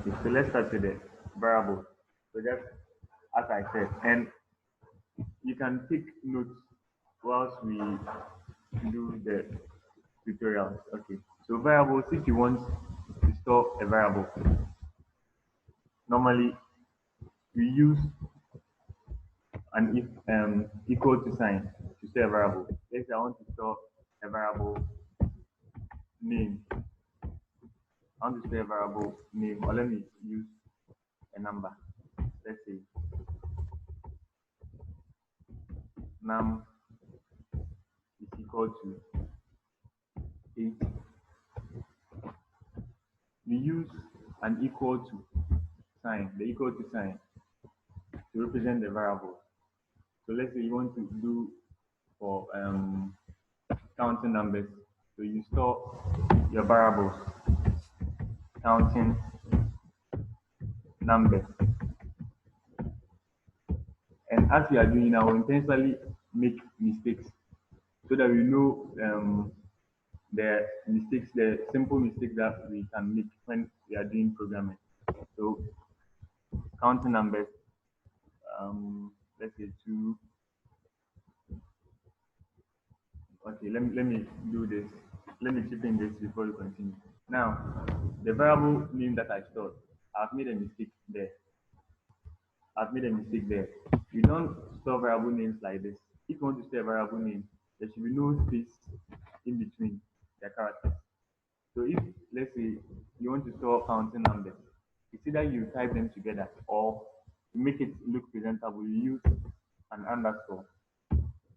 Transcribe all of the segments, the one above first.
Okay, so let's start with the variable. So just as I said, and you can take notes whilst we do the tutorials. Okay, so variables, if you want to store a variable, normally we use an if equal to sign to store a variable. Let's say I want to store a variable name. I want to store a variable name, or let me use a number. Let's say num is equal to 8. We use an equal to sign, the equal to sign, to represent the variable. So let's say you want to do for counting numbers. So you store your variables counting numbers. And as we are doing now, we intentionally make mistakes so that we know the simple mistakes that we can make when we are doing programming. So counting numbers, let's say two. Okay, let me do this. Let me chip in this before we continue. Now, the variable name that I stored, I've made a mistake there. I've made a mistake there. You don't store variable names like this. If you want to store a variable name, there should be no space in between the characters. So if, let's say, you want to store counting numbers, it's either you type them together or to make it look presentable, you use an underscore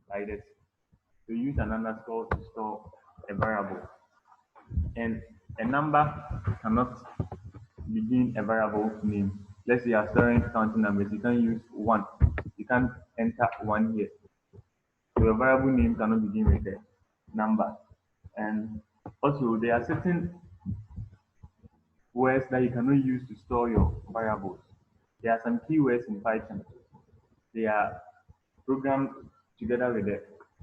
like this. So you use an underscore to store a variable. And a number cannot begin a variable name. Let's say you are storing counting numbers, you can use one. You can't enter one here. So a variable name cannot begin with a number. And also there are certain words that you cannot use to store your variables. There are some keywords in Python. They are programmed together with the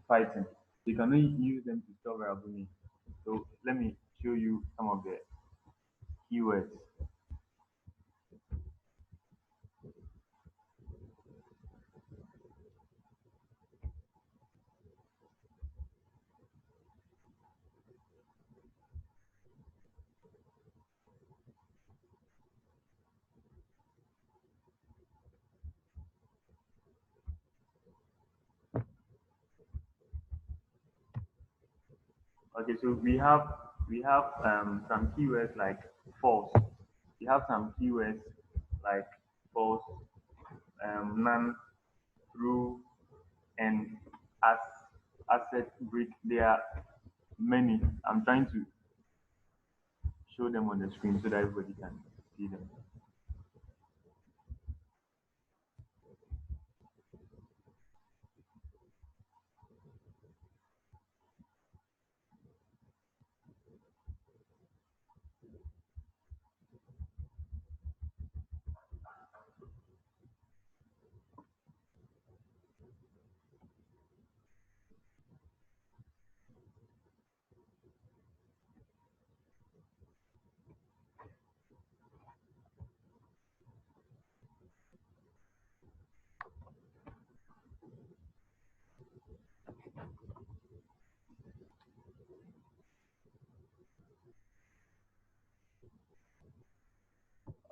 Python. You cannot use them to store variable names. So let me show you some of the keywords. Okay, so we have some keywords like false. We have some keywords like false, none, true, and as asset break. There are many. I'm trying to show them on the screen so that everybody can see them.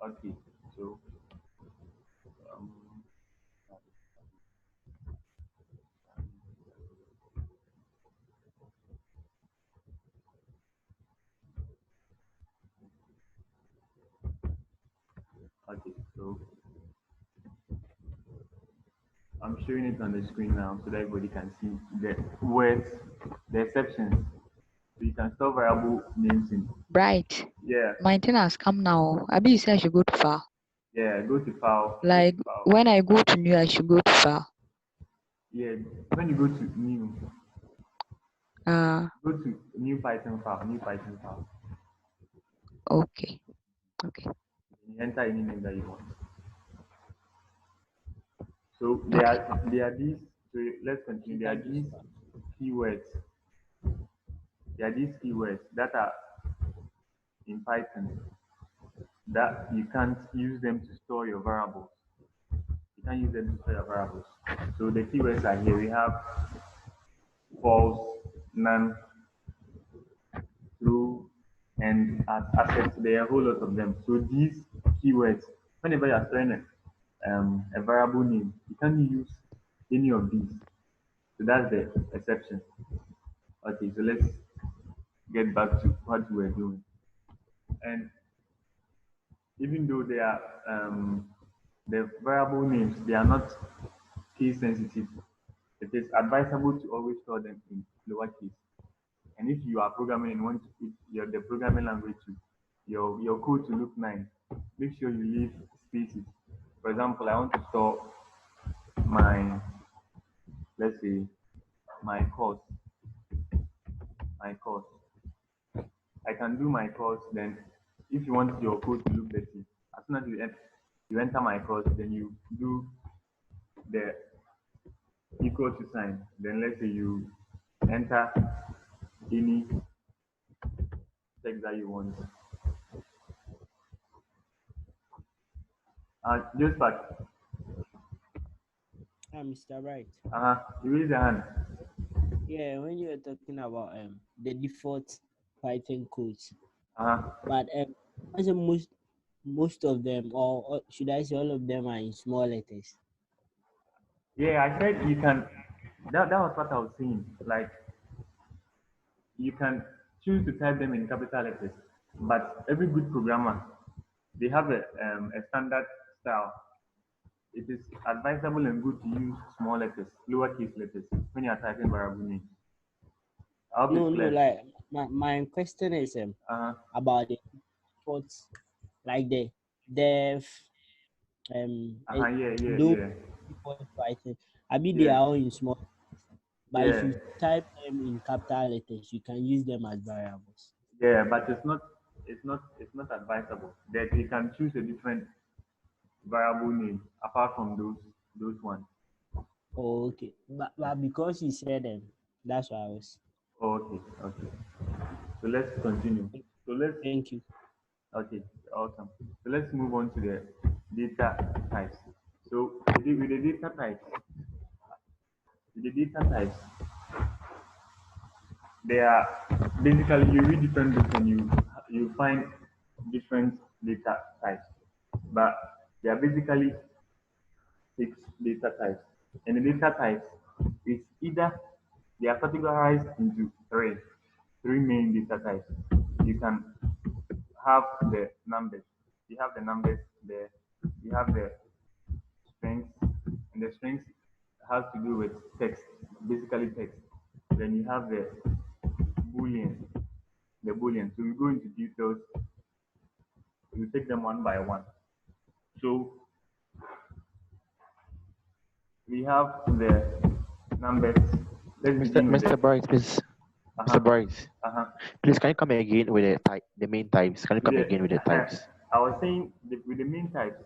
Okay, so um, okay, so I'm showing it on the screen now so that everybody can see the words, the exceptions. So you can store variable names in. Bright. Yeah, My thing has come now. Abi you say I should go to file. yeah. Go to file. Go to Like file. when I go to new, I should go to file. Yeah, when you go to new, Uh go to new Python file. New Python file. okay. Okay. You enter any name that you want. So Okay. there are these. So let's continue. There are these keywords. There are these keywords that are in Python. that you can't use them to store your variables. You can't use them to store your variables. So the keywords are here. We have false, none, true, and accept. There are a whole lot of them. So these keywords, whenever you are storing a variable name, you can't use any of these. So that's the exception. Okay, so let's get back to what we were doing. And even though they are the variable names, they are not case sensitive. It is advisable to always store them in lowercase. And if you are programming and want to put the programming language to your code to look nice, make sure you leave spaces. For example, I want to store my, let's say, my course, my course. I can do my course. Then if you want your code to look dirty, as soon as you enter my course, then you do the equal to sign. Then let's say you enter any text that you want. Just back. Mr. Bright. You raise your hand. Yeah, when you were talking about the default Python codes, Uh-huh. but I say most of them, or should I say all of them, are in small letters. Yeah, I said you can. That was what I was saying. Like you can choose to type them in capital letters, but every good programmer they have a standard style. It is advisable and good to use small letters, lowercase letters when you are typing variable names. I hope it's No, clear. like my question is Uh-huh. about the default, like the dev those Yeah, default Python. I mean, they yeah, are all in small, but if yeah, you type them in capital letters, you can use them as variables. yeah. But it's not advisable. That you can choose a different variable name apart from those ones. Oh, okay, but because you said them, that's why I was. Okay, okay. So let's continue. So let's Thank you. okay, awesome. So let's move on to the data types. So with the data types, they are basically you read different books and you find different data types, but they are basically six data types. And the data types is either they are categorized into three main data types. You can have the numbers. You have the numbers there. You have the strings, and the strings has to do with text, basically text. Then you have boolean, the boolean. So we go into details. We take them one by one. So we have the numbers. Let's Mr. begin with Mr. Bryce, please. Mr. uh-huh, Bryce, uh-huh. please can you come again with the main types? Can you With come again with the types? I was saying with the main types,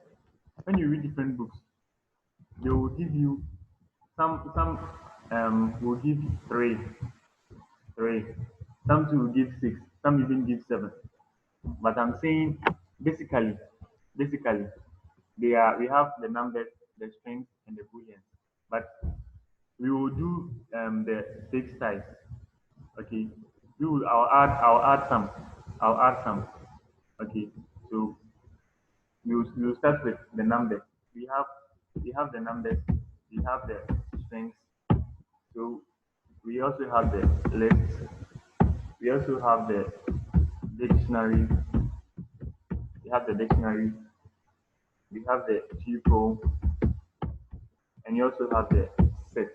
when you read different books, they will give you some will give three, some two will give six, some even give seven. But I'm saying basically, basically, we have the numbers, the strings, and the booleans. But we will do the six types. Okay. I'll add some. I'll add some. Okay. So you start with the numbers. We have the numbers, we have the strings. So we also have the list. We also have the dictionary. We have the dictionary. We have the tuple, and you also have the set.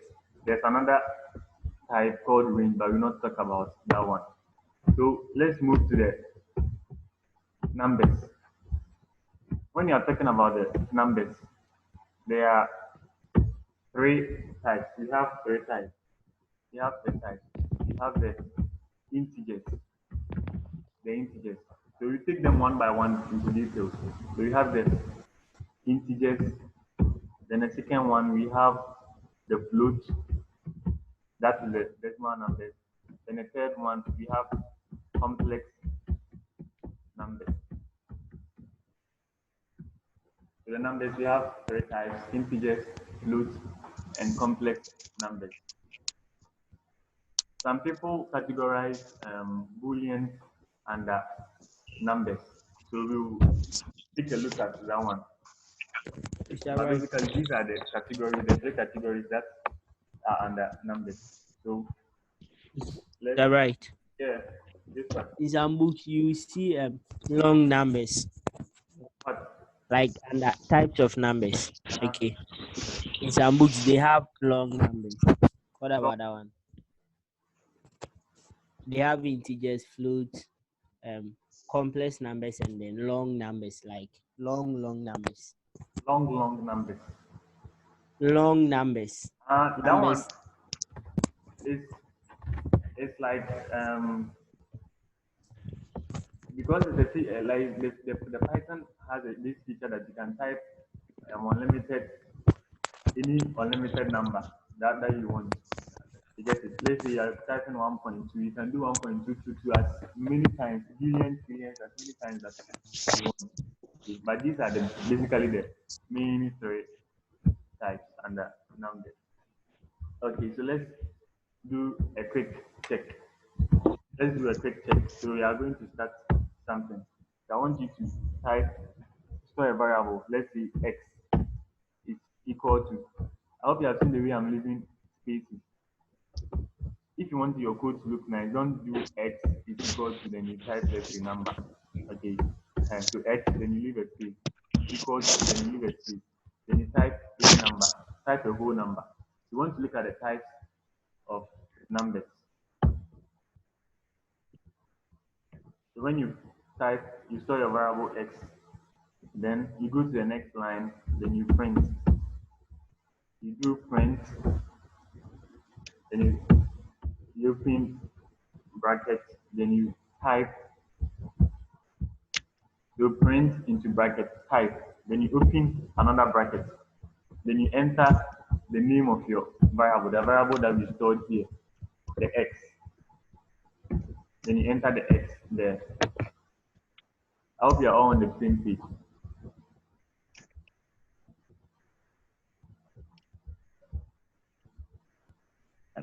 There's another type called range, but we'll not talk about that one. So let's move to the numbers. When you are talking about the numbers, there are three types. We have three types. You have three types. You have integers, the integers. So we take them one by one into details. So we have the integers. Then the second one we have the float. That is the decimal numbers. Then the third one we have complex numbers. So the numbers, we have three types: integers, floats, and complex numbers. Some people categorize booleans under numbers. So we'll take a look at that one. Mr. But Bright, basically, these are the categories, the three categories that are under numbers. So let's, Mr. Bright. yeah, this one. In some books, you see long numbers, What? like under types of numbers. Okay. In some books, they have long numbers. What about that one? They have integers, floats, complex numbers, and then long numbers, like long numbers. Long numbers. Long numbers. That one Numbers. is like because like the Python has this feature that you can type any unlimited number that you want. You get it. Let's say you're typing 1.2, you can do 1.222 as many times, billions, trillions, as many times as you want. Okay. But these are basically the main three types under numbers. Okay, so let's do a quick check. Let's do a quick check. So we are going to start something. I want you to store a variable. Let's say x is equal to. I hope you have seen the way I'm using spaces. If you want your code to look nice, don't do x is equal to, then you type let's say number. Okay. So x, then you leave a space. Equal to, then you leave a space. Then you type a number. Type a whole number. You want to look at the types of numbers. So when you type, you store your variable x, then you go to the next line, then you print. You do print, then you open brackets, then you type, you print into bracket type, then you open another bracket, then you enter the name of your variable, the variable that we stored here, the x. Then you enter the x there. I hope you're all on the same page.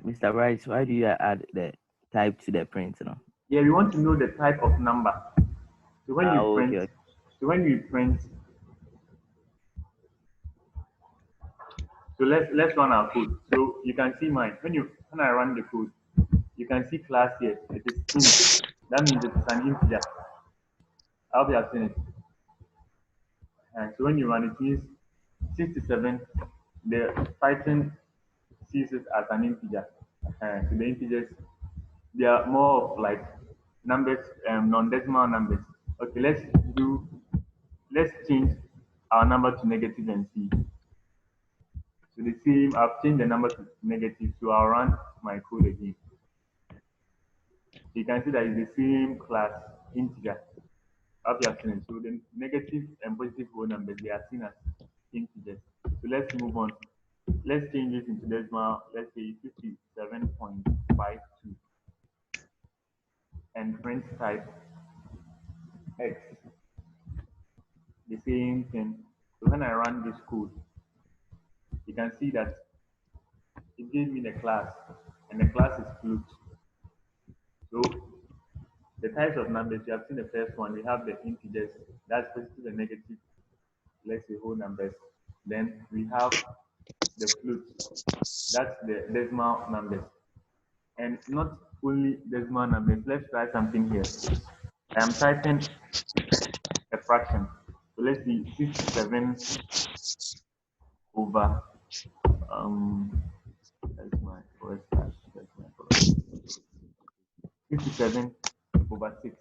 Mr. Bryce, why do you add the type to the print? Yeah, we want to know the type of number. So when you print, okay. so when you print, so let's run our code. So you can see mine. When I run the code, you can see class here. It is int. That means it is an integer. I hope you have seen it. And so when you run it means 67, the Python sees it as an integer. So the integers, they are more of like numbers, non-decimal numbers. Okay, let's change our number to negative and see. So the same, I've changed the number to negative, so I'll run my code again. You can see that it's the same class integer. I hope you have seen it. So the negative and positive whole numbers, they are seen as integers. So let's move on. Let's change this into decimal. Let's say 57.52 and print type x. The same thing. So when I run this code, you can see that it gave me the class, and the class is float. So the types of numbers, you have seen the first one, we have the integers, that's positive and negative, let's say whole numbers. Then we have the float, that's the decimal numbers. And not only decimal numbers, let's try something here. I am typing a fraction. So let's see, 67 over, that's my first slash, that's my first. 57 over 6.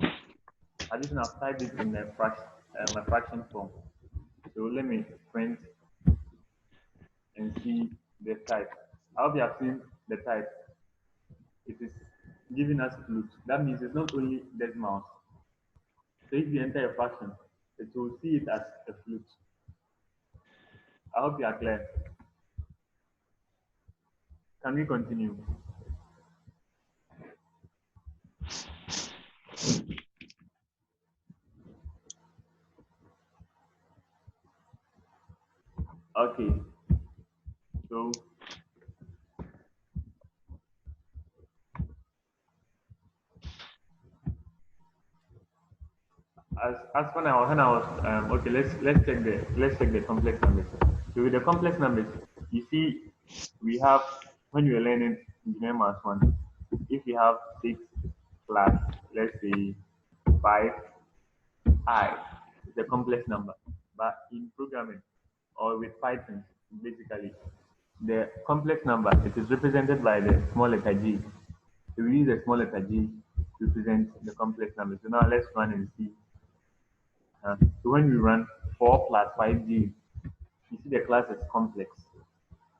I just now type it in a fraction form. So let me print and see the type. I hope you have seen the type. It is giving us float. That means it's not only decimals. So if you enter a fraction, it will see it as a float. I hope you are clear. Can we continue? Okay. So as when I was okay, let's check the complex numbers. So with the complex numbers, you see we have when you're learning engineering maths one, if you have 6 plus let's say 5 I, it's a complex number. But in programming or with Python, basically the complex number it is represented by the small letter g. So we use the small letter g to represent the complex number. So now let's run and see. So when we run 4 plus 5g, you see the class is complex.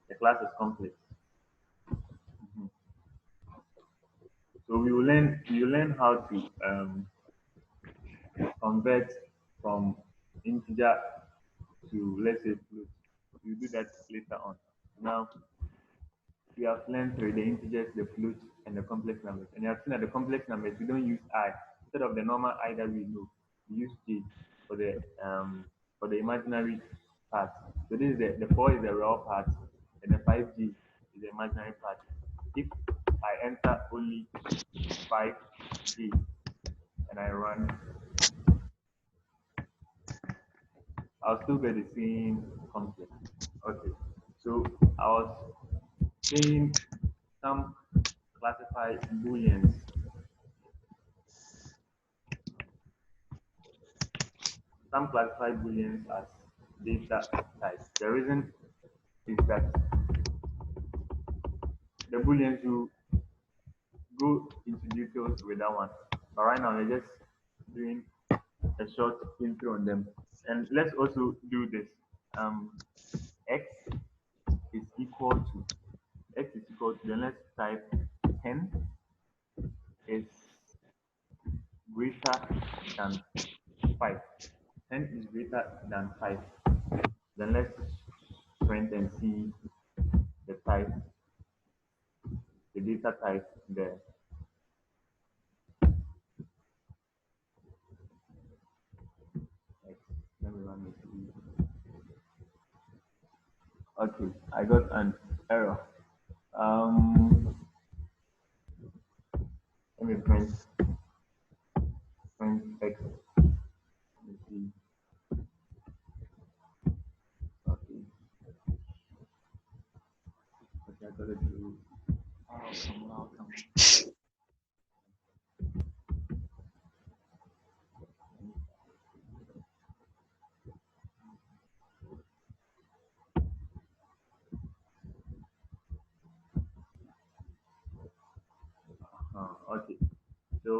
The class is complex. Mhm. So we will learn how to convert from integer to let's say float. We'll do that later on. Now we have learned through the integers, the float, and the complex numbers. And you have seen that the complex numbers we don't use I. Instead of the normal I that we know, we use J for the imaginary part. So this is the 4 is the real part, and the 5G is the imaginary part. If I enter only 5G and I run, I'll still get the same complex. Okay. So I was saying some classified booleans. Some classify booleans as data types. The reason is that the booleans you go into details with that one. But right now we're just doing a short intro on them. And let's also do this. X is equal to then let's type 10 is greater than 5. 10 is greater than 5. Then let's print and see the type, the data type there. Let me run it. Okay, I got an error. Let me print X. Let me see. Okay, okay, I got it to. Welcome. Okay, so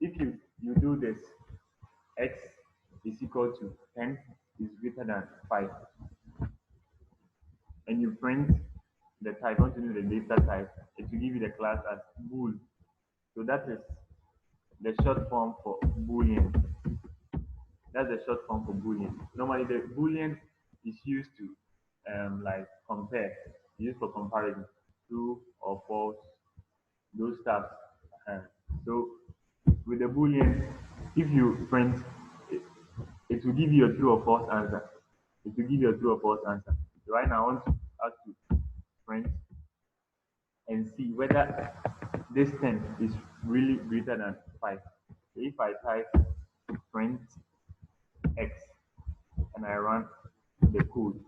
if you do this, X is equal to 10 is greater than 5, and you print the type, want to know the data type, it will give you the class as bool. So that is the short form for boolean. That's the short form for boolean. Normally, the boolean is used to like compare, used for comparison, true or false, those stuff. Uh, so with the boolean, if you print, it, it will give you a true or false answer. It will give you a true or false answer. So right now, I want us to print and see whether this 10 is really greater than 5. So if I type print X and I run the code.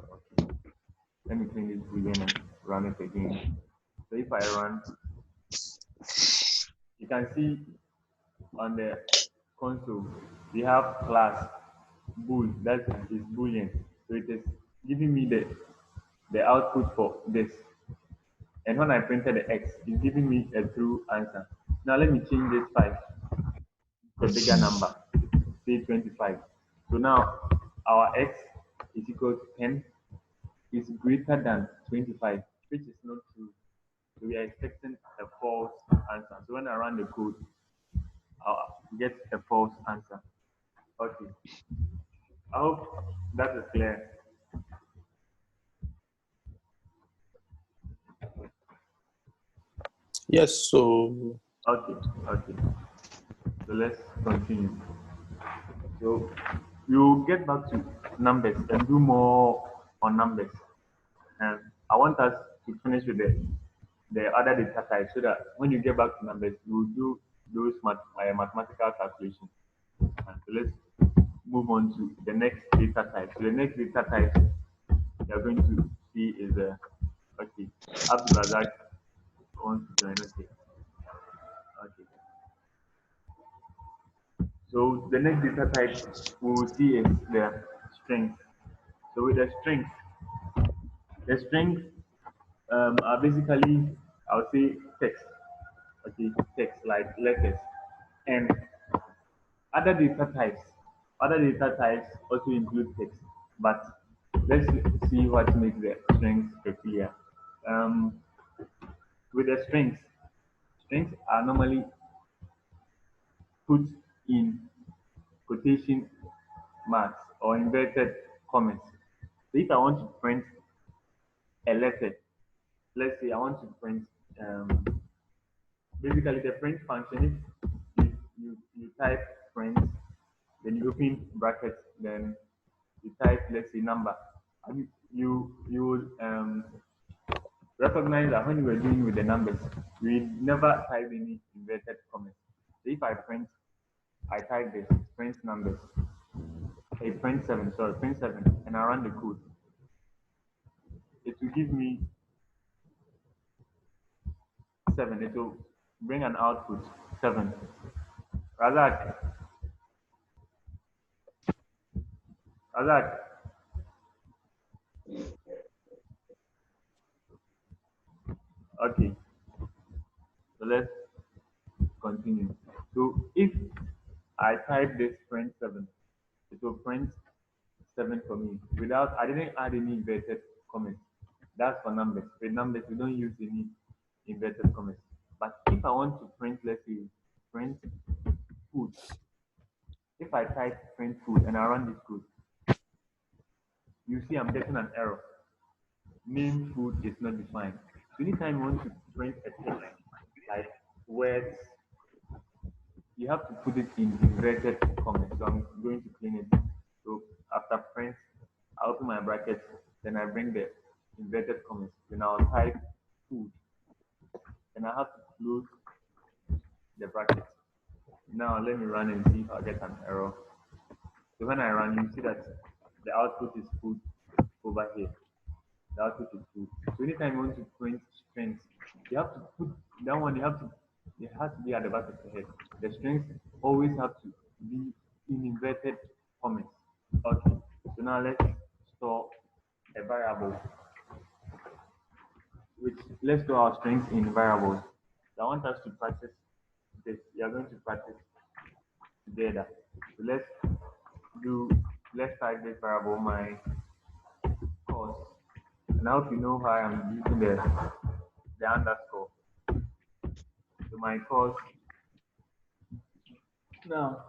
Okay. Let me clean this boolean and run it again. So if I run, you can see on the console we have class bool, that is boolean. So it is giving me the output for this. And when I printed the X, it's giving me a true answer. Now let me change this 5 to a bigger number, say 25. So now our X is equal to 10 is greater than 25, which is not true. So we are expecting a false answer. So when I run the code, I'll get a false answer. Okay. I hope that is clear. Yes, so Okay, okay. So let's continue. So we'll get back to numbers and do more on numbers. And I want us to finish with the other data types so that when you get back to numbers, we'll do those mathematical calculations. And so let's move on to the next data type. So the next data type you're going to see is okay. Abdulrazak wants to join. Okay. Okay. So the next data type we will see is the strings. So with the strings are basically, I would say, text. Okay, text like letters. And other data types, other data types also include text. But let's see what makes the strings peculiar. Um, with the strings are normally put in quotation marks or inverted commas. So if I want to print a letter, let's say I want to print um, basically the print function. If you type print, then you open brackets, then you type, let's say, number. And you would recognize that when you were dealing with the numbers, we never type any inverted commas. So if I print, I type this print numbers, a print seven, and I run the code. It will give me 7. It will bring an output 7. Razak, Razak. Okay, so let's continue. So if I type this print 7, it will print 7 for me without, I didn't add any inverted commas. That's for numbers. With numbers, we don't use any inverted commas. But if I want to print, let's say, print food, if I type print food and I run this code, you see I'm getting an error. Name food is not defined. So anytime you want to print a text like words, you have to put it in inverted commas. So I'm going to clean it. So after print, I open my brackets, then I bring the inverted commas. Then I'll type food. Then I have to close the brackets. Now let me run and see if I get an error. So when I run, you see that the output is food over here. The output is food. So anytime you want to print strings, you have to put that one. It has to be at the back of the head. The strings always have to be in inverted commas. Okay. So now let's store a variable. Let's store our strings in variables. So I want us to practice this. We are going to practice together. So do let's type this variable my course. And I hope you know how I'm using the underscore. So my course now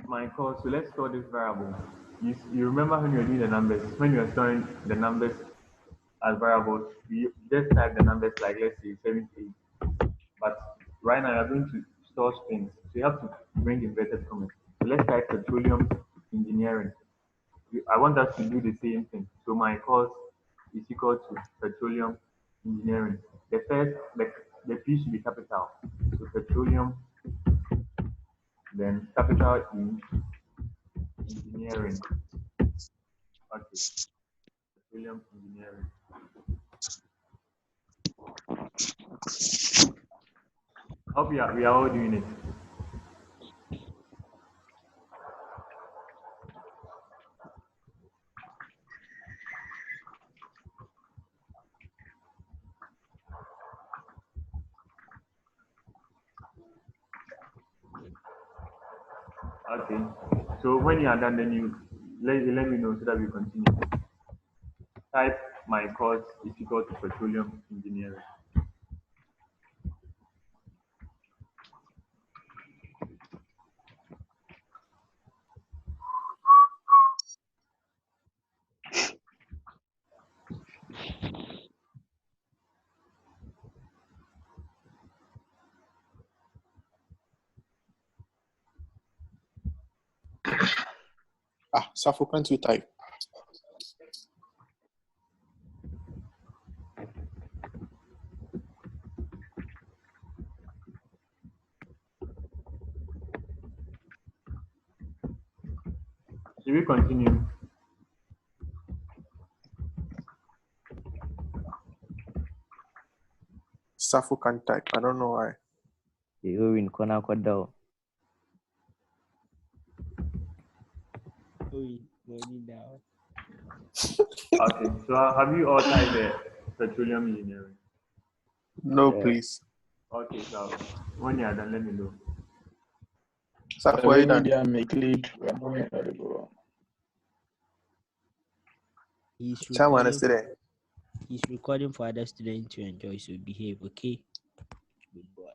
my course. So let's store this variable. You remember when you're doing the numbers, when you're storing the numbers as variables, we just type the numbers like let's say 78. But right now you're going to store strings. So you have to bring inverted commas. So let's type petroleum engineering. I want us to do the same thing. So my course is equal to petroleum engineering. The P should be capital. So petroleum, then capital E, engineering. Okay, petroleum engineering. Hope we are all doing it. Okay. So when you are done, then you let me know so that we continue. Type my course is equal to petroleum engineering. Suffocant we type. Should we continue? Suffocant type. I don't know why. You're in corner down. Okay, so have you all typed the petroleum engineering? No, Yeah. please. Okay, so when you are done, let me know. Suffer, why you done? He's Chairman is recording, there. he's recording for other students to enjoy, so behave, okay? Good boy.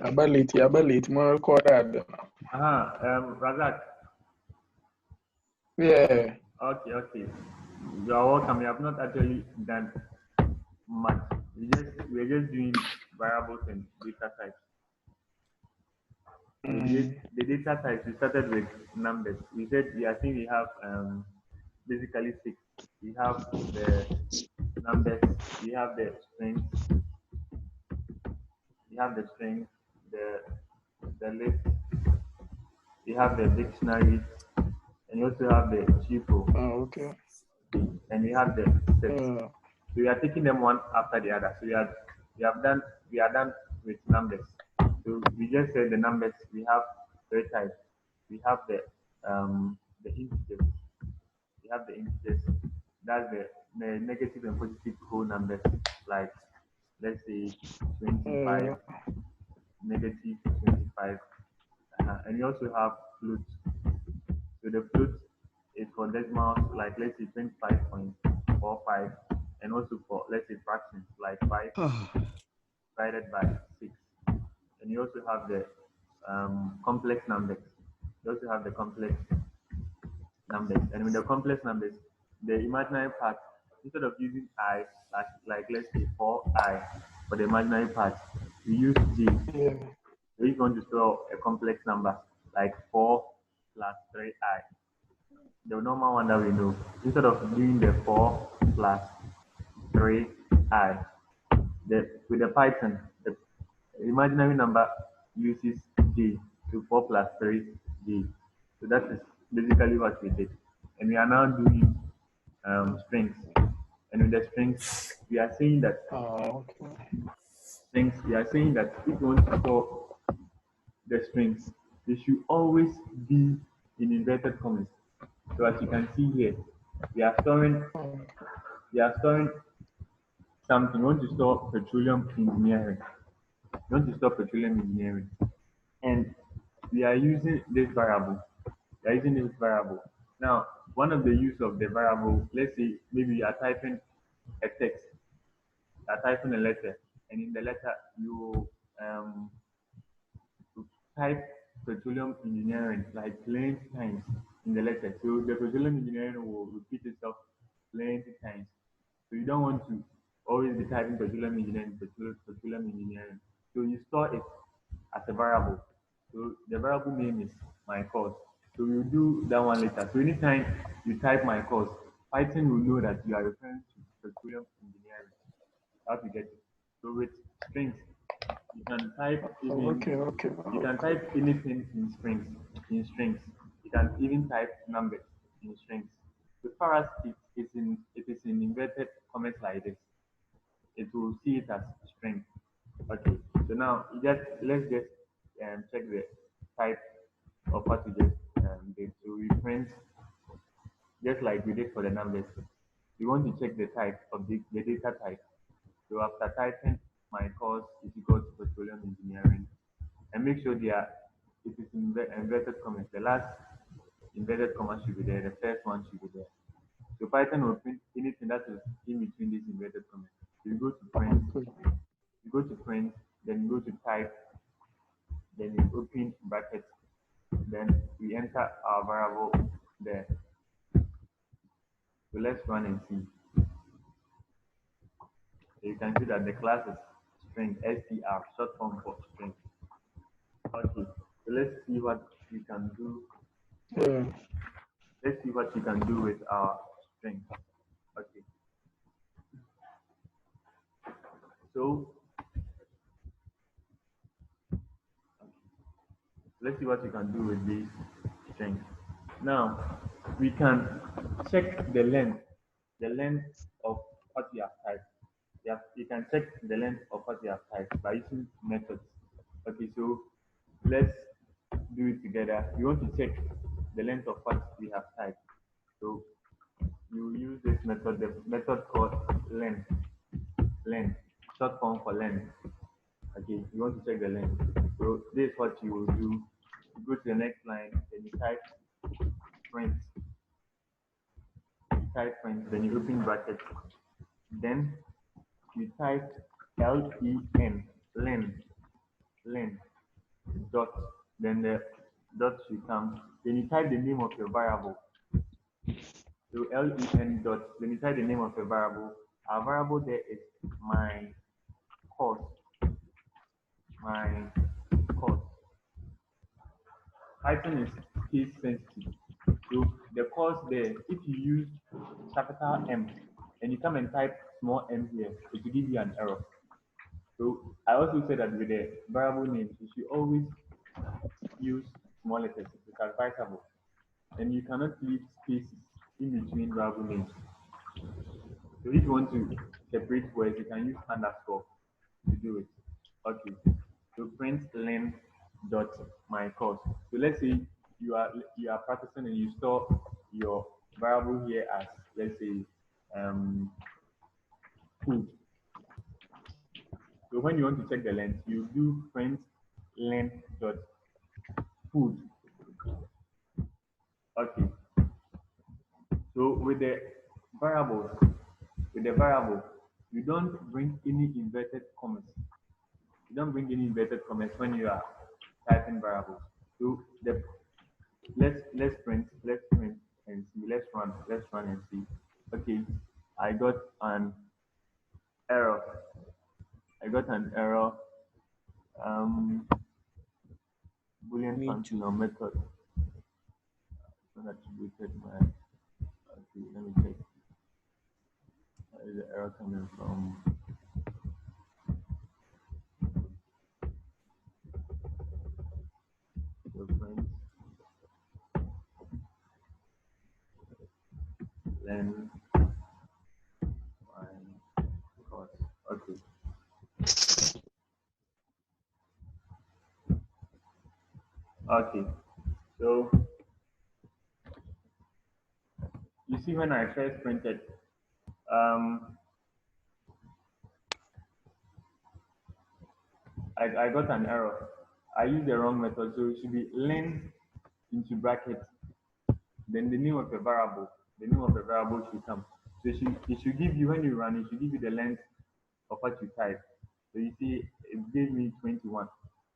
Ability, more recorded. Razak. Yeah. Okay. You are welcome. We have not actually done much. We're just doing variables and data types. So the data types, we started with numbers. We said I think we have basically 6. We have the numbers, we have the strings, the list, we have the dictionary, and we also have the tuple, Okay. and we have the sets. So we are taking them one after the other. So we are done with numbers. So we just said the numbers. We have 3 types. We have the integers. We have the integers. That's the negative and positive whole numbers. Like let's say 25, negative 25, and we also have floats. So the float is for decimals, like let's say 25.45, and also for let's say fractions like 5 divided by 6. And you also have the complex numbers. You also have the complex numbers, and with the complex numbers, the imaginary part, instead of using I, like let's say 4I for the imaginary part, we use J. Yeah. So if you want to store a complex number like 4 plus 3I, the normal one that we know, instead of doing the 4 plus 3I, with the Python, the imaginary number uses J, so 4 plus 3 J. So that is basically what we did. And we are now doing strings. And with the strings, we are saying that if you want to store the strings, they should always be in inverted commas. So as you can see here, we are storing something. We want to store petroleum engineering. And we are using this variable. Now, one of the use of the variable, let's say maybe you are typing a text, you are typing a letter, and in the letter you type petroleum engineering like plenty times in the letter. So the petroleum engineering will repeat itself plenty times. So you don't want to always be typing petroleum engineering. So you store it as a variable. So the variable name is my course. So we'll do that one later. So anytime you type my course, Python will know that you are referring to petroleum engineering. How to get it. So with strings, you can type anything in strings. You can even type numbers in strings. So far as it is in inverted commas like this, it will see it as string. Okay. So now let's just check the type of what we just did. So we print just like we did for the numbers. We want to check the type of the data type. So after typing my course is equal to petroleum engineering, and make sure it is in inverted commas. The last inverted comma should be there. The first one should be there. So Python will print anything that is in between these inverted commas. So you go to print, then you go to type, then you open brackets, then we enter our variable there. So let's run and see. So you can see that the class is string, str, short form for string. Okay, so let's see what we can do what you can do with our string. Okay. So let's see what you can do with these strings. Now we can check the length of what you have typed. You can check the length of what you have typed by using methods. Okay, so let's do it together. We want to check the length of what we have typed. So you use this method, the method called length, short form for length. Okay, you want to check the length. So this is what you will do. You go to the next line, then you type print. Then you open bracket. Then you type len, dot. Then the dot should come. Then you type the name of your variable. So len dot. Then you type the name of your variable. Our variable there is my course. Python is case sensitive. So the course there, if you use capital M and you come and type small m here, it will give you an error. So I also said that with the variable names, you should always use small letters. It's advisable. And you cannot leave spaces in between variable names. So if you want to separate words, you can use underscore to do it. Okay. So print len dot my course. So let's say you are practicing and you store your variable here as, let's say, food. So when you want to check the length, you do print len dot food. Okay. So with the variable, you don't bring any inverted commas. You don't bring any inverted commas when you are typing variables. So let's print and see. Let's run and see. Okay, I got an error. Boolean function or method. It's not attributed my. Okay, let me check. Where is the error coming from? So print then my course. Okay. Okay. So you see when I first printed, I got an error. I used the wrong method, so it should be len into brackets, then the name of the variable. The name of the variable should come. So it should give you, when you run, it should give you the length of what you type. So you see, it gave me 21.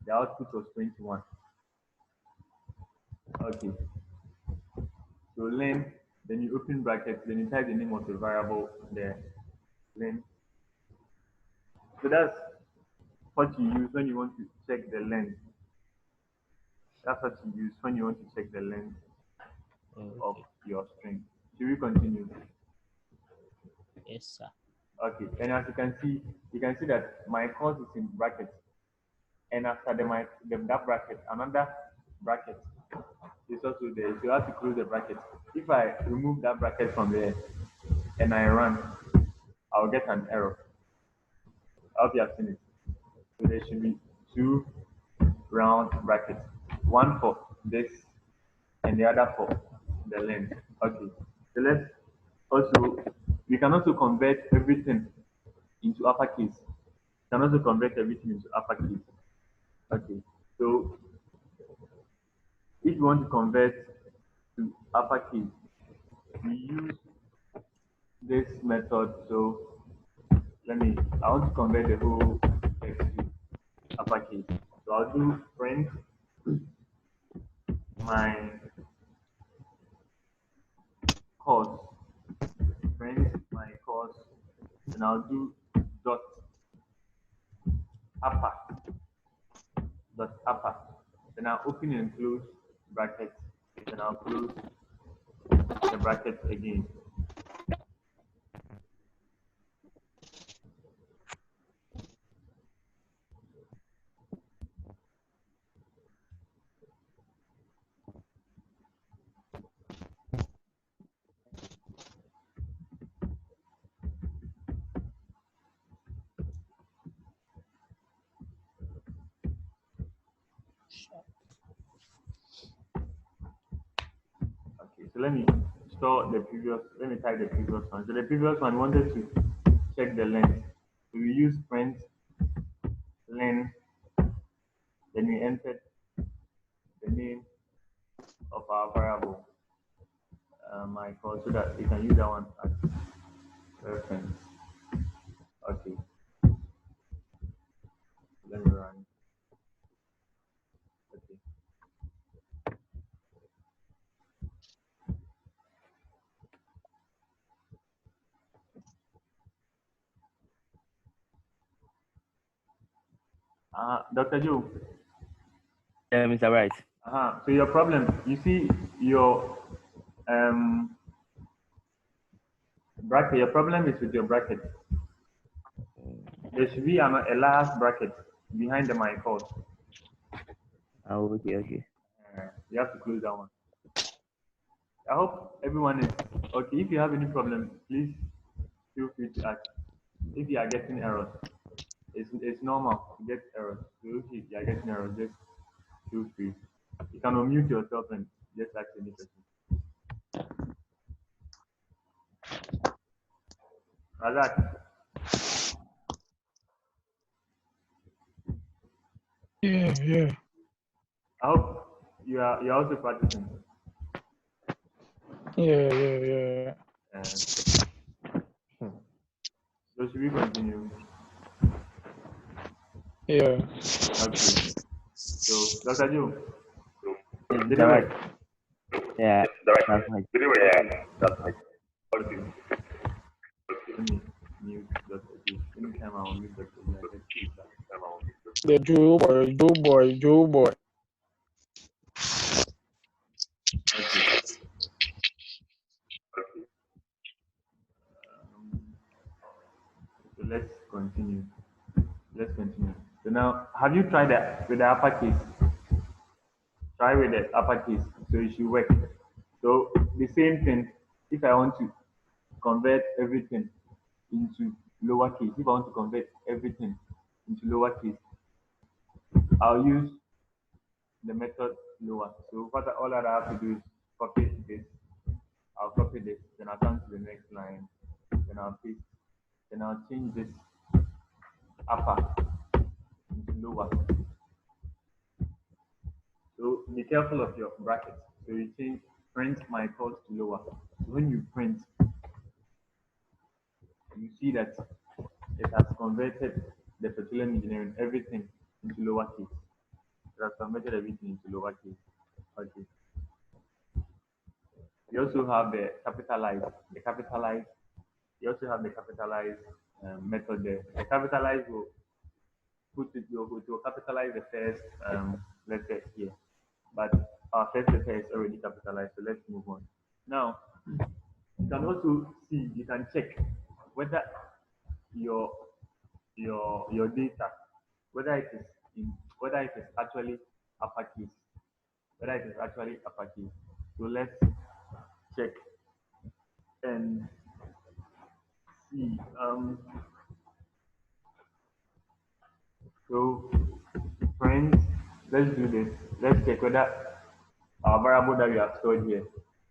The output was 21. Okay. So len, then you open brackets, then you type the name of the variable there. Len. So that's what you use when you want to check the length. That's what you use when you want to check the length of your string. Should we continue? Yes, sir. Okay, and as you can see that my course is in brackets, and after that bracket, another bracket is also there. So you have to close the bracket. If I remove that bracket from there and I run, I'll get an error. I hope you have seen it. So there should be two round brackets, one for this and the other for the length. Okay, so we can also convert everything into uppercase. We can also convert everything into uppercase. Okay, so if you want to convert to uppercase, we use this method. So I want to convert the whole text to uppercase. So I'll do print my course, and I'll do dot upper. Then I'll open and close brackets, then I'll close the bracket again. Okay, so let me type the previous one. So the previous one wanted to check the length. So we use print length, then we entered the name of our variable, Michael, so that we can use that one as reference. Okay, let me run. Okay. Dr. Joe. Yeah, Mr. Bright. So your problem, you see your bracket. Your problem is with your bracket. There should be a last bracket behind the my code. Oh, okay. You have to close that one. I hope everyone is okay. If you have any problem, please feel free to ask. If you are getting errors, it's normal to get errors. So if you are getting errors, just feel free. You can unmute yourself and just ask any question. Razak, Yeah. I hope you're also practicing. Yeah. So should we continue? Yeah. Okay. So Dr. Joe, Yes, did Mr. it Bright. work? Yeah, that's right. Okay. Let me mute Dr. Joe. Anytime I will mute Dr. Joe, I get feedback. The Joe boy. Okay. So let's continue. So now, have you tried that with the uppercase? Try with the uppercase, so it should work. So the same thing. If I want to convert everything into lowercase, if I want to convert everything into lowercase, I'll use the method lower. So all that I have to do is copy this. I'll copy this, then I'll come to the next line, then I'll paste, then I'll change this upper into lower. So be careful of your brackets. So you change print my code to lower. So when you print, you see that it has converted the petroleum engineering everything into lowercase. It has converted everything into lowercase. Okay. You also have the capitalized. You also have the capitalized method there. The capitalized will capitalize the first letter here. But our first letter is already capitalized, so let's move on. Now, you can also see, you can check whether your data, whether it is actually uppercase, So let's check and see. So friends, let's do this. Let's check whether our variable that we have stored here,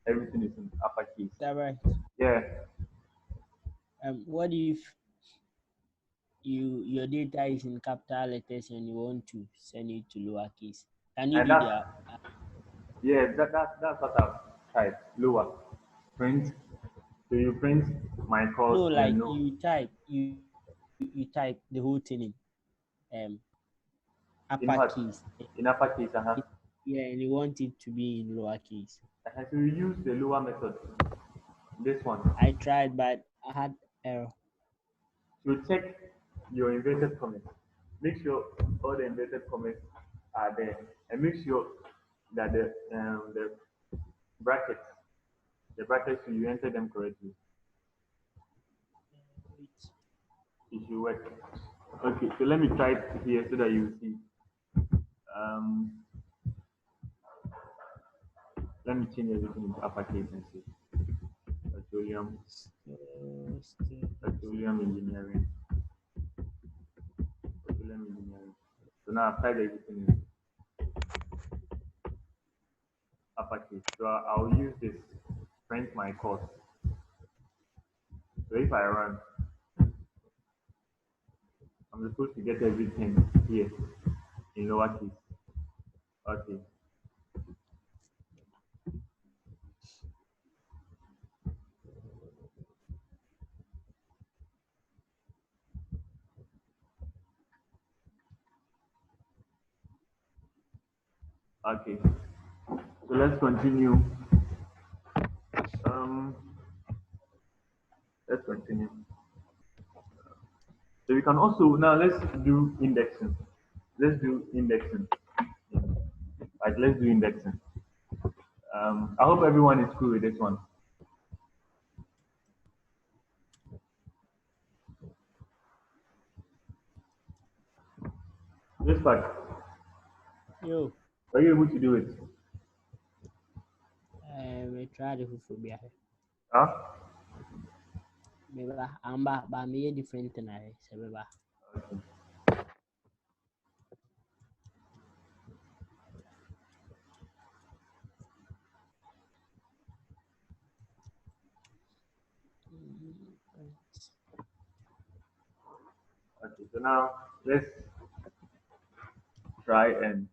everything is in uppercase. Is that right? Yeah. What if your data is in capital letters and you want to send it to lowercase? Can you And do that's that? that's what I've tried. Lower. Print. So you print my course No, like no. you type the whole thing in In what? uppercase. In uppercase, Yeah, and you want it to be in lowercase. So you use the lower method. This one. I tried, but I had error. So check your inverted commas. Make sure all the inverted commas are there, and make sure that the brackets The brackets, you enter them correctly. It should work. Okay, so let me try it here so that you see. Um, let me change everything into uppercase and see. Petroleum engineering. Petroleum engineering. So now I've typed everything in uppercase. So I'll use this, print my course. So if I run, I'm supposed to get everything here in lowercase. Okay. Okay. So let's continue. Let's continue. So we can also now let's do indexing. Let's do indexing. Like let's do indexing. I hope everyone is cool with this one. This part, Yo, are you able to do it? we try the phobia. Huh? Maybe I'm back, but me a different thing. I say, Okay. Okay, so now let's try and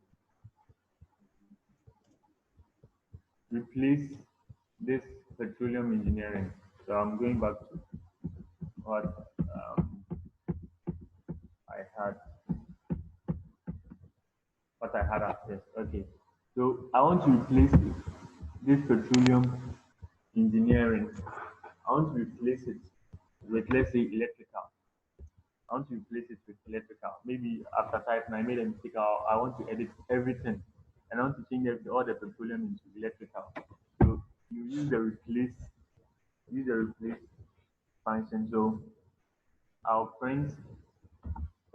replace this petroleum engineering. So I'm going back to what I had at first. Okay, so I want to replace this petroleum engineering. I want to replace it with, let's say, electrical. I want to replace it with electrical. Maybe after typing, I made a mistake. I want to edit everything, and I want to change all the petroleum into electrical. So you use the replace function. So I'll print.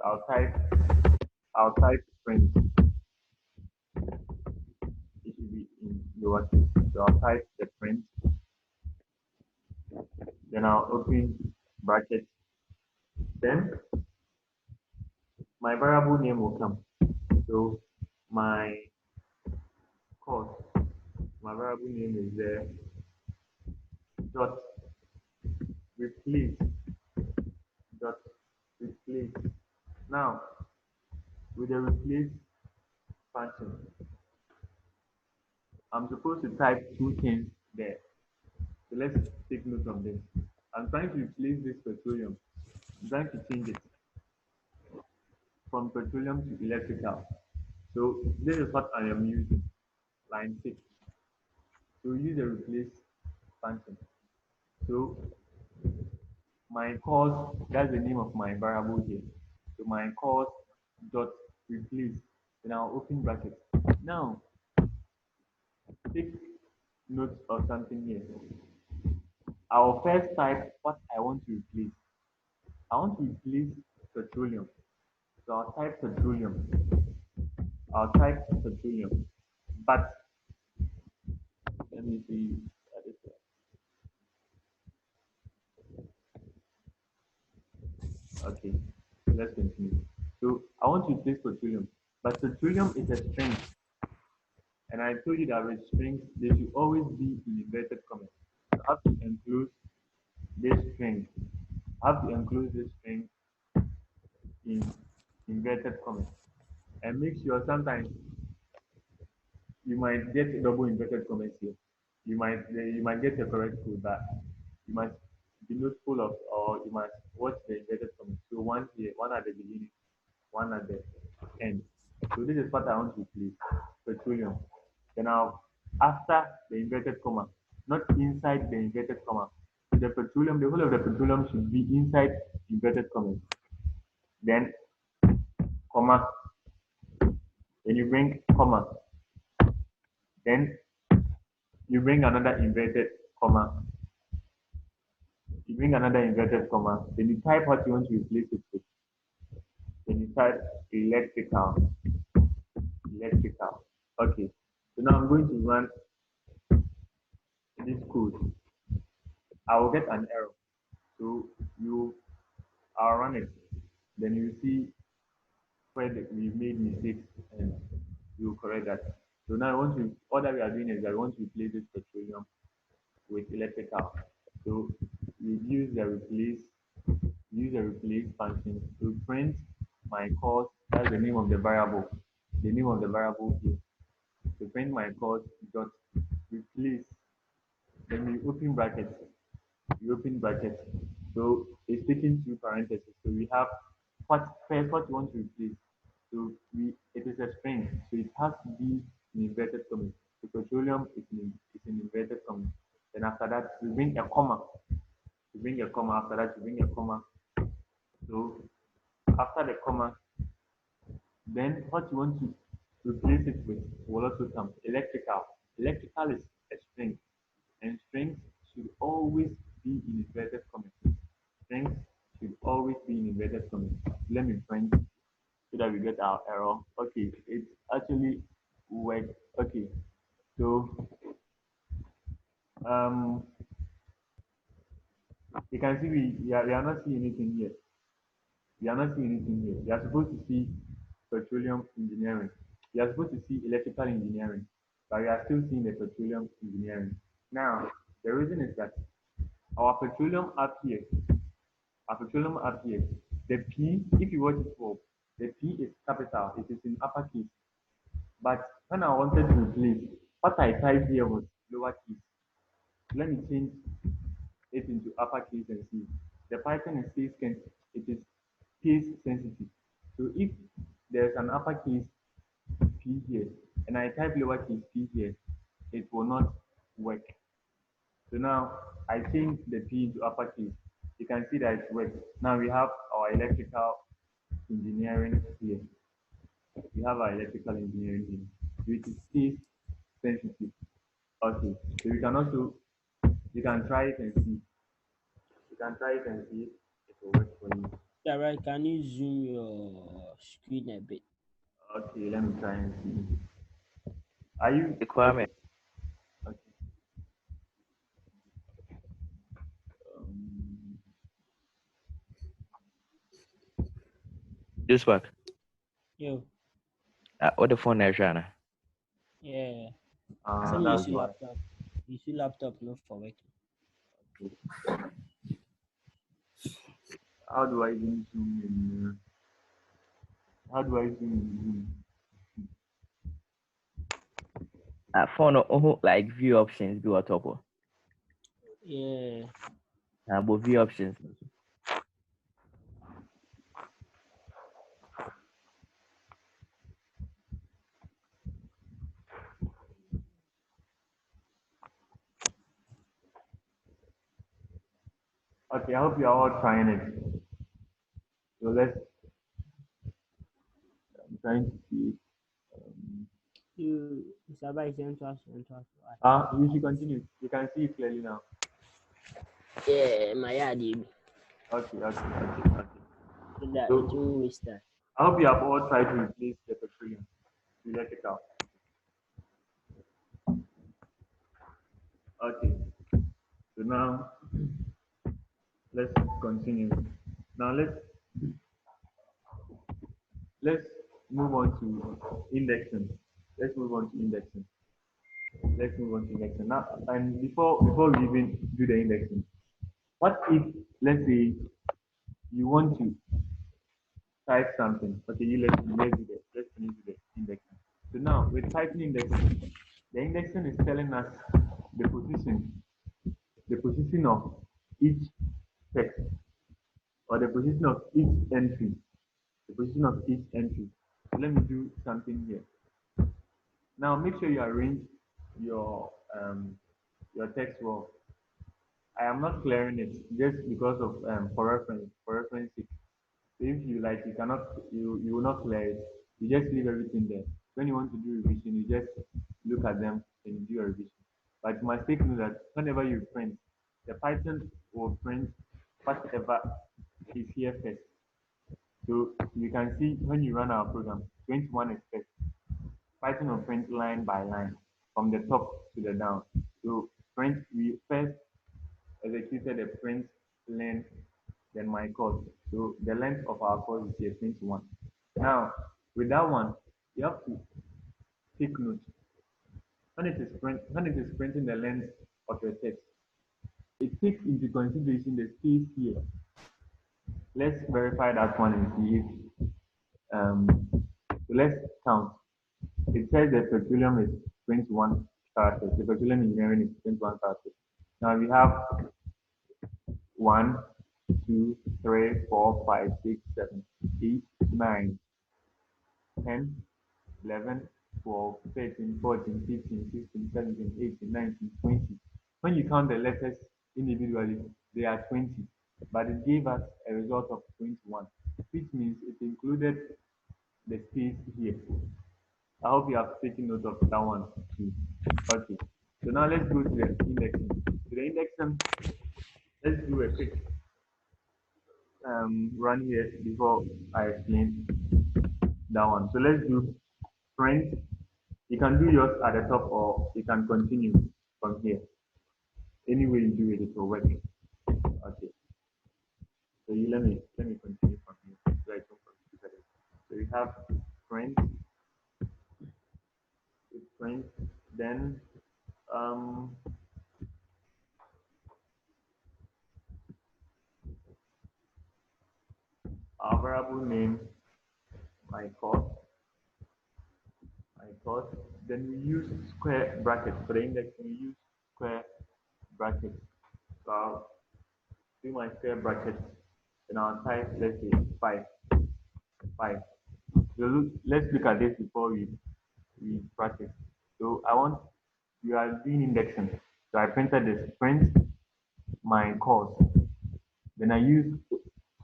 I'll type. I'll type print. It should be in lowercase. So I'll type the print. Then I'll open bracket. Then my variable name will come. So my course, my variable name is there. Dot replace. Dot replace. Now with the replace function, I'm supposed to type two things there. So let's take note of this. I'm trying to replace this petroleum. I'm trying to change it from petroleum to electrical. So this is what I am using. Line 6. So use the replace function. So my course, that's the name of my variable here. So my course dot replace. Then I'll open bracket. Now take note of something here. I'll first type what I want to replace. I want to replace petroleum. So I'll type petroleum. But let me see. Okay, let's continue. So I want to replace petroleum, but petroleum is a string, and I told you that with strings they should always be in inverted commas. So I have to include this string. In inverted commas, and make sure sometimes you might get double inverted commas here. You might get the correct code, but you must be noticeable of, or you must watch the inverted commas. So one here, one at the beginning, one at the end. So this is what I want to replace, petroleum. Then after the inverted comma, not inside the inverted comma. The petroleum, the whole of the petroleum should be inside inverted commas. Then comma. Then you bring comma. Then you bring another inverted comma, you bring another inverted comma, then you type what you want to replace it with. Then you type electrical, electrical. Okay, so now I'm going to run this code. I will get an error. So I'll run it. Then you see where we made mistakes and you correct that. So now all that we are doing is that we want to replace this petroleum with electrical. So we use the replace function to print my course. That's the name of the variable. The name of the variable here. To print my course dot replace. Then we open brackets. We open brackets. So it's taking two parentheses. So we have what you want to replace. So it is a string. So it has to be in inverted commas. The petroleum is in inverted commas. Then after that we bring a comma. We bring a comma. After that we bring a comma. So after the comma, then what you want to replace it with will also come. Electrical. Electrical is a string, and strings should always be in inverted commas. Strings should always be in inverted commas. Let me print so that we get our error. Okay, it's actually worked. Okay, so um, you can see we are not seeing anything here. We are not seeing anything here. We are supposed to see petroleum engineering. We are supposed to see electrical engineering, but we are still seeing the petroleum engineering. Now, the reason is that our petroleum up here, the P, if you watch it for, the P is capital, it is in uppercase. But when I wanted to replace, what I typed here was lowercase. Let me change it into uppercase and see. The Python is it is case sensitive. So if there's an uppercase P here and I type lowercase p here, it will not work. So now I change the P into uppercase. You can see that it works. Now we have our electrical engineering here. We have our electrical engineering here, which is case sensitive. Okay, so you can try it and see. You can try it and see if it will work for you. Yeah, right. Can you zoom your screen a bit? Okay, let me try and see. Are you Requirement. okay? Um, This work. Yo, What the phone is trying? yeah. Some that's use why. laptop. Use laptop not for working. How do I even zoom in? How do I zoom in? Phone like view options do a top. Yeah. But view options. Okay, I hope you are all trying it. So I'm trying to see it. Mr. Vice, enter us. You should continue. You can see it clearly now. Yeah, my idea. Okay. So that So- it will waste time. I hope you have all tried to replace the petroleum to electrical. Okay. So now let's continue. Now let's move on to indexing. Let's move on to indexing. Now, and before we even do the indexing, what if, let's say, you want to type something? Okay, let's do that. Let's finish with the indexing. So now with typing indexing, the indexing is telling us the position of each text, or the position of each entry. The position of each entry. So let me do something here. Now make sure you arrange your text well. I am not clearing it just because of for reference sake. So if you like, you will not clear it. You just leave everything there. When you want to do revision, you just look at them and do your revision. But you must take note that whenever you print, the Python will print whatever is here first. So you can see when you run our program, 21 is first. Python will print line by line from the top to the down. So we first executed a print length, then my course. So the length of our course is here 21. Now with that one, you have to take note when it is printing the length of your text. It takes into consideration the space here. Let's verify that one and see if so let's count. It says the petroleum is 21 characters. The petroleum engineering is 21 characters. Now we have 1, 2, 3, 4, 5, 6, 7, 8, 9, 10, 11, 12, 13, 14, 15, 16, 17, 18, 19, 20. When you count the letters individually, they are 20, but it gave us a result of 21, which means it included the space here. I hope you have taken note of that one too. Okay, so now let's go to the indexing. To the indexing, let's do a quick run here before I explain that one. So let's do print. You can do yours at the top or you can continue from here. Any way you do it, it will work. Okay. So let me continue from here. So I can confuse it. So we have print, print, then um our variable name, my course, then we use square brackets for the index. We use square brackets. So I'll do my square brackets and I'll type, let's say 5. So let's look at this before we practice. So you are doing indexing. So I printed this print my course. Then I use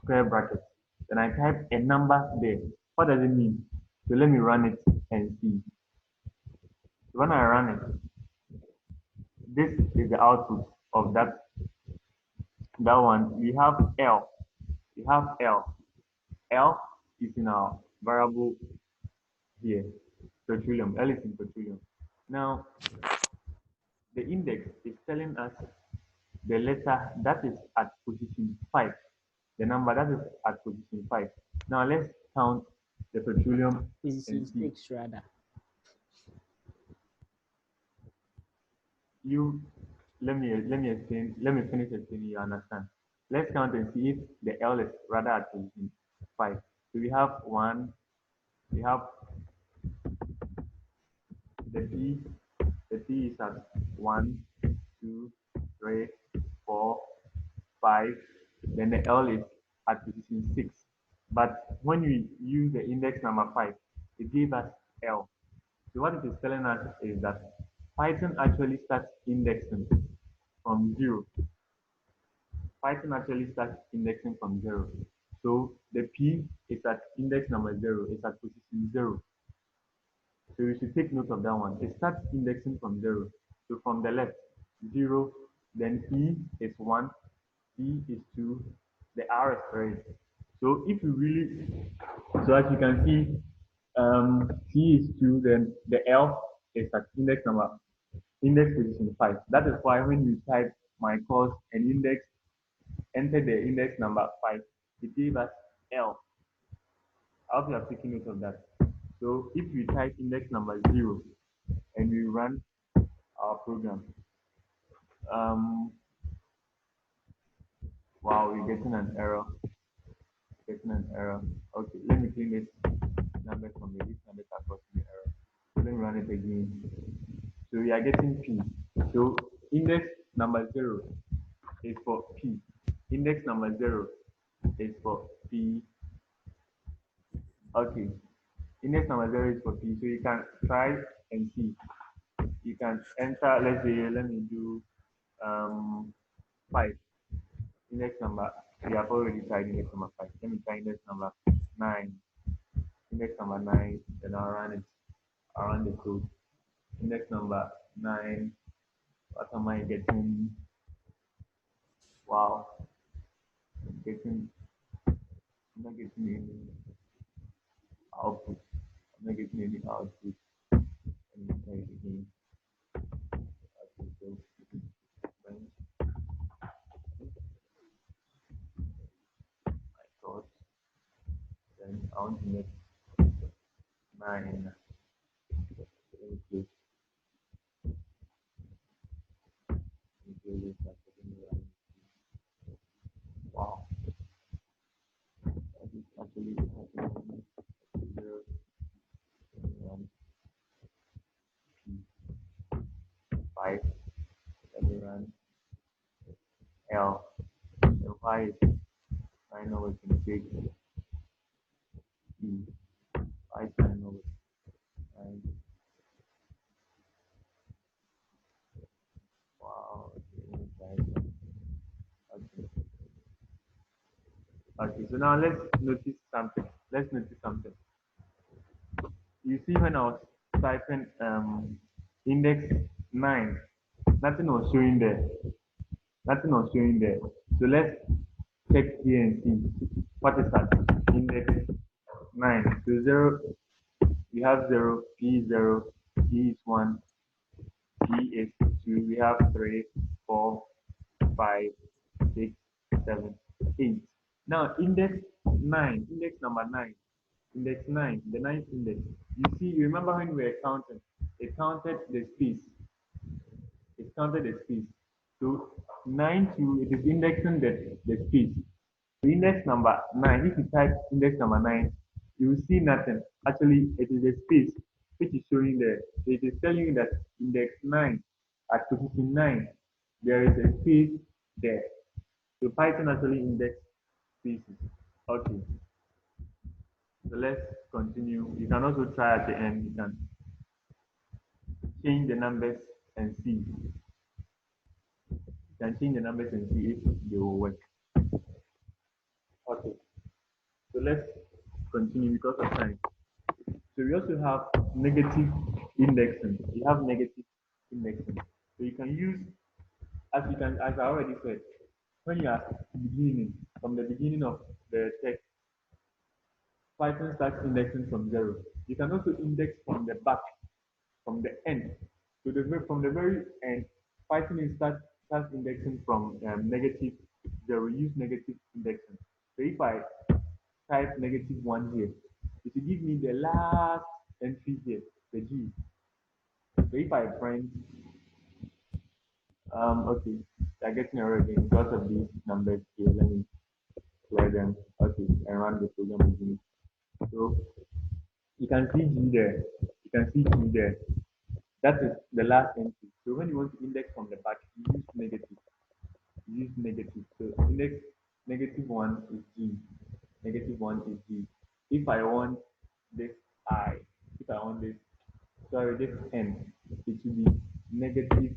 square brackets. Then I type a number there. What does it mean? So let me run it and see. When I run it, this is the output of that one. We have L. We have L. L is in our variable here, petroleum. L is in petroleum. Now, the index is telling us the letter that is at position 5, the number that is at position 5. Now, let's count the petroleum Position and see. 6 rather. Let me explain. Let me finish explaining. You understand? Let's count and see if the L is rather at position 5. So we have 1. We have the P. The P is at 1, 2, 3, 4, 5. Then the L is at position 6. But when we use the index number 5, it gave us L. So what it is telling us is that Python actually starts indexing from 0. Python actually starts indexing from 0. So the P is at index number 0, it's at position 0. So you should take note of that one. It starts indexing from 0. So from the left, 0, then E is 1, E is 2, the R is 3. So if you really, so as you can see, C is 2, then the L is at index position 5. That is why when you type my course and enter the index number 5, it gave us L. I hope you have taken note of that. So if we type index number 0 and we run our program, wow, we're getting an error. Okay, let me clean this number from the list number that caused the error. So let me run it again. So we are getting P. So index number 0 is for P. Index number 0 is for P. Okay. Index number 0 is for P. So you can try and see. You can enter, let's say, let me do 5. Index number, we have already tried index number 5. Let me try index number 9. Index number 9, then I'll run the code. Index number 9, What am I getting? Wow. I'm not getting any output. I'm not getting any output. Let me try it again. Okay, so bench my thoughts. Then I want to make 9. Let me click into this. Wow. That is actually happening. 0, 1, 5. Let me run L. So why is I know we can take E. I can know and wow. Okay, okay. Okay, so now let's notice something. Let's notice something. You see when I was typing index 9, nothing was showing there. Nothing was showing there. So let's check here and see what is that index 9. So 0, we have 0, P is 0, P is 1, P is 2, we have 3, 4, 5, 6, 7, 8. Now index 9, index number 9, index 9, the ninth index. You remember when we were counting, it counted the space. It counted the space. So 9 to it is indexing the space. So index number 9, if you type index number 9, you will see nothing. Actually, it is a space which is showing there. So it is telling you that index 9 at position 9, there is a space there. So Python actually index spaces. Okay. So let's continue. You can also try at the end. You can change the numbers and see. You can change the numbers and see if they will work. Okay. So let's continue because of time. So we also have negative indexing. You have negative indexing. So you can use as I already said, when you are beginning from the beginning of the text, Python starts indexing from 0. You can also index from the back, from the end. So from the very end, Python starts indexing from negative 0. Use negative indexing. So if I type -1 here, it will give me the last entry here, the G. So if I print, okay, I'm getting error again because of these numbers here. Let me clear them. Okay, and run the program again. So you can see G there. You can see G there. That is the last entry. So when you want to index from the back, you use negative. You use negative. So index -1 is G. -1 is G. If I want this I, if I want this, sorry, this N, it will be -2.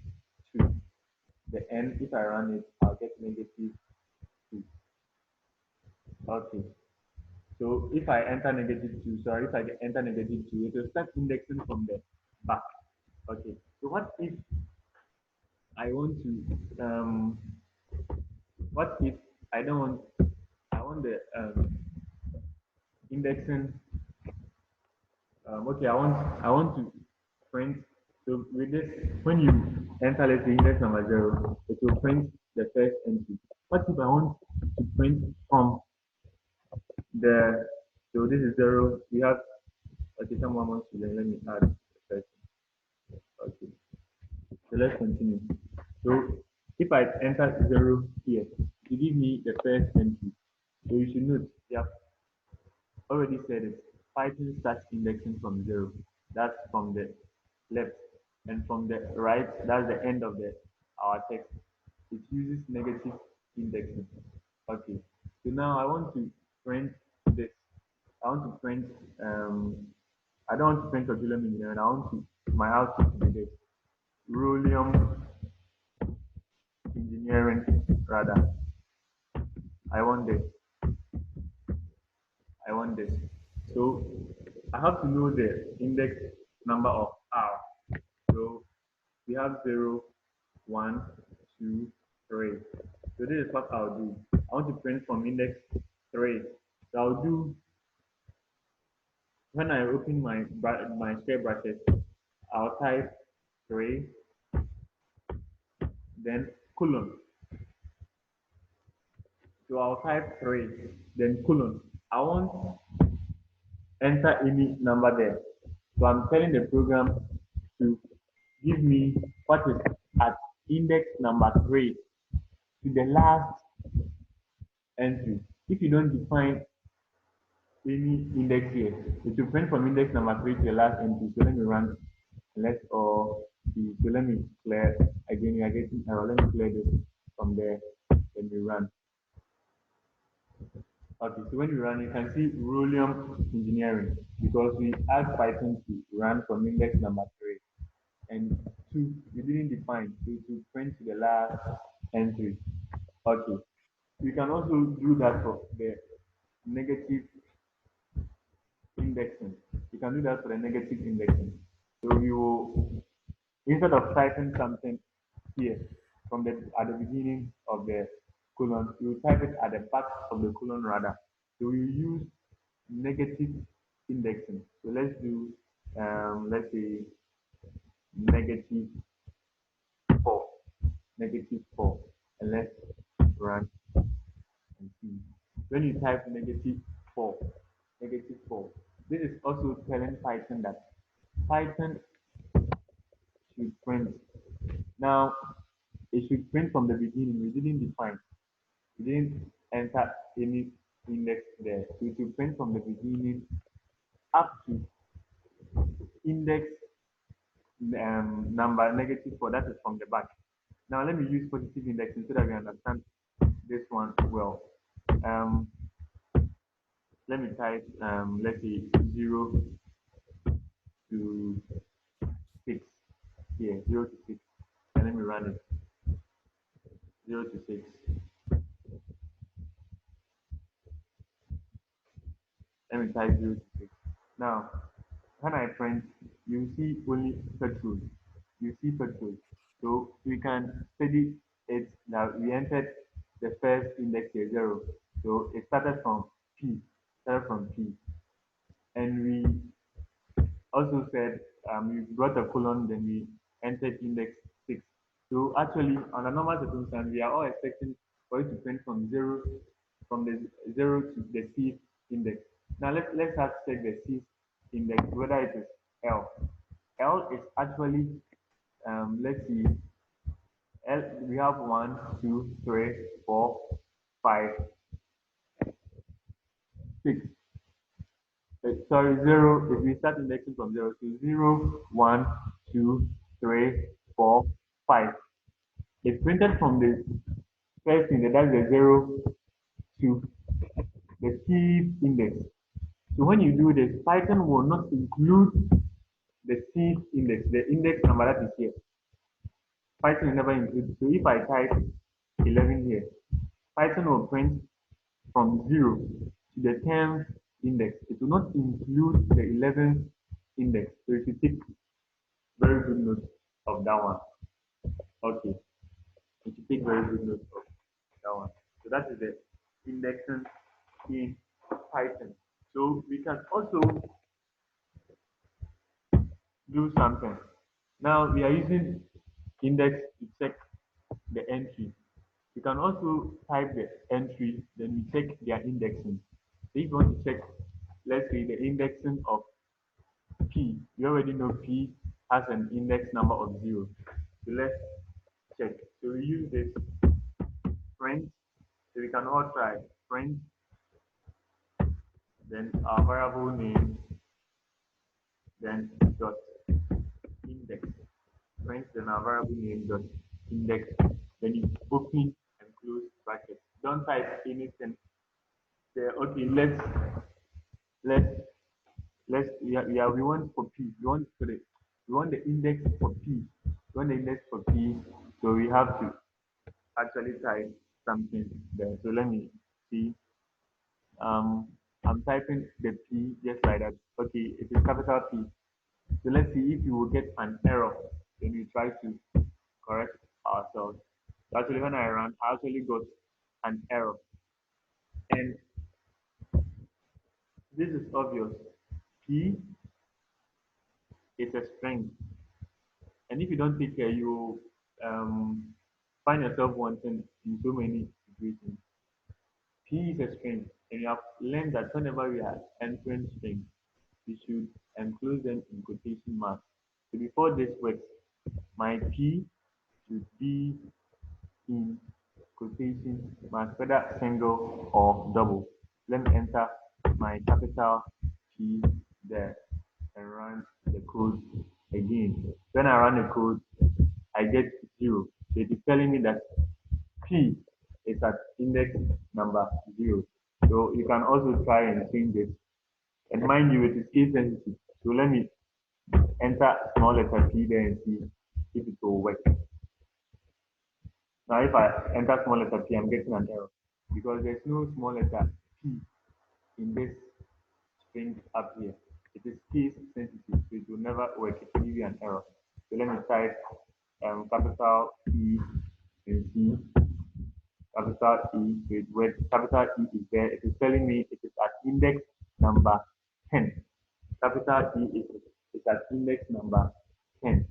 The N, if I run it, I'll get -2. Okay. So if I enter -2, sorry, if I enter -2, it will start indexing from the back. Okay. So what if I want to what if I don't want I want the indexing okay, I want to print. So with this, when you enter let's say index number 0, it will print the first entry. What if I want to print from the so this is 0, we have okay, someone wants to then let me add the first. Okay. So let's continue. So if I enter 0 here, it give me the first entry. So you should note, yeah, already said it. Python starts indexing from 0. That's from the left. And from the right, that's the end of our text. It uses negative indexing. Okay. So now I want to print this. I want to print I don't want to print Petroleum Engineering. I want to my output to be this. Petroleum Engineering rather. I want this. I want this. So I have to know the index number of R. So we have 0, 1, 2, 3. So this is what I'll do. I want to print from index 3. So I'll do, when I open my square bracket, I'll type 3, then colon. So I'll type 3, then colon. I won't enter any number there. So I'm telling the program to give me what is at index number 3 to the last entry. If you don't define any index here, it will print from index number 3 to the last entry. So let me run. Let's all see. So let me clear again. We are getting error. Let me clear this from there. Then we run. Okay, so when you run, you can see Rhodium Engineering because we asked Python to run from index number 3 and 2. We didn't define, so to print to the last entry. Okay, you can also do that for the negative indexing. You can do that for the negative indexing. So you will, instead of typing something here from the at the beginning of the colon, you type it at the back of the colon rather. So you use negative indexing. So let's do, let's say negative 4, negative 4, and let's run and see. When you type negative 4, negative 4, this is also telling Python that Python should print. Now, it should print from the beginning. We didn't define. We didn't enter any index there. So it should print from the beginning up to index number negative 4. That is from the back. Now let me use positive indexing so that we understand this one well. Let me type let's say 0 to 6 here, 0 to 6, and let me run it. 0 to 6. Let me type 0 to 6. Now, when I print, you see only petrol. You see petrol. So we can study it. Now we entered the first index here, 0. So it started from P. Started from P. And we also said we brought a colon, then we entered index 6. So actually, under normal circumstances, we are all expecting for it to print from the 0 to the 6th index. Now let's have check the 6th index, whether it is L. L is actually, let's see, L, we have 1, 2, 3, 4, 5, 6. Sorry, 0, if we start indexing from 0, so 0, 1, 2, 3, 4, 5. It's printed from the first index, that's the 0 to the 6th index. So when you do this, Python will not include the 6th index, the index number that is here. Python will never include. So if I type 11 here, Python will print from 0 to the 10th index. It will not include the 11th index. So you should take very good note of that one. Okay. You should take very good note of that one. So that is the indexing in Python. So we can also do something. Now we are using index to check the entry. You can also type the entry, then we check their indexing. So if you want to check, let's say the indexing of P, you already know P has an index number of 0. So let's check. So we use this print. So we can all try print, then our variable name, then dot index. Print, then our variable name dot index. Then you open and close brackets. Don't type anything there. Okay, we want for P. We want the index for P. We want the index for P. So we have to actually type something there. So let me see. I'm typing the P just like that. Okay, it is capital P. So let's see if you will get an error. Then you try to correct ourselves. So actually, when I ran, I actually got an error. And this is obvious. P is a string. And if you don't take care, you um, find yourself wanting in so many situations. P is a string, and you have learned that whenever we are entering strings, we should enclose them in quotation marks. So before this works, my P should be in quotation marks, whether single or double. Let me enter my capital P there and run the code again. When I run the code, I get 0. So it is telling me that P is at index number 0. So you can also try and change it. And mind you, it is case sensitive. So let me enter small letter P there and see if it will work. Now if I enter small letter P, I'm getting an error because there's no small letter P in this string up here. It is case sensitive, so it will never work. It will give you an error. So let me type capital E and C, capital E, so it works. Capital E is there. It is telling me it is at index number 10. Capital E is at index number 10.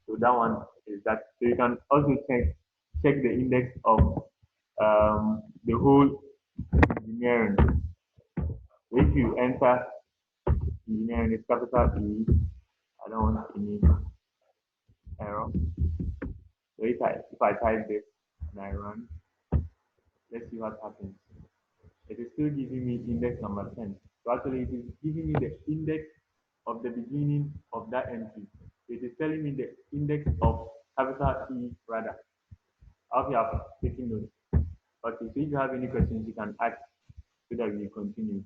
So that one is that. So you can also check the index of the whole engineering. So if you enter engineering, it's capital E. I don't want any error. So if I type this and I run, let's see what happens. It is still giving me index number 10. So actually it is giving me the index of the beginning of that entry. It is telling me the index of capital E rather. I hope you have taken notes. Okay, so if you have any questions, you can ask so that we continue.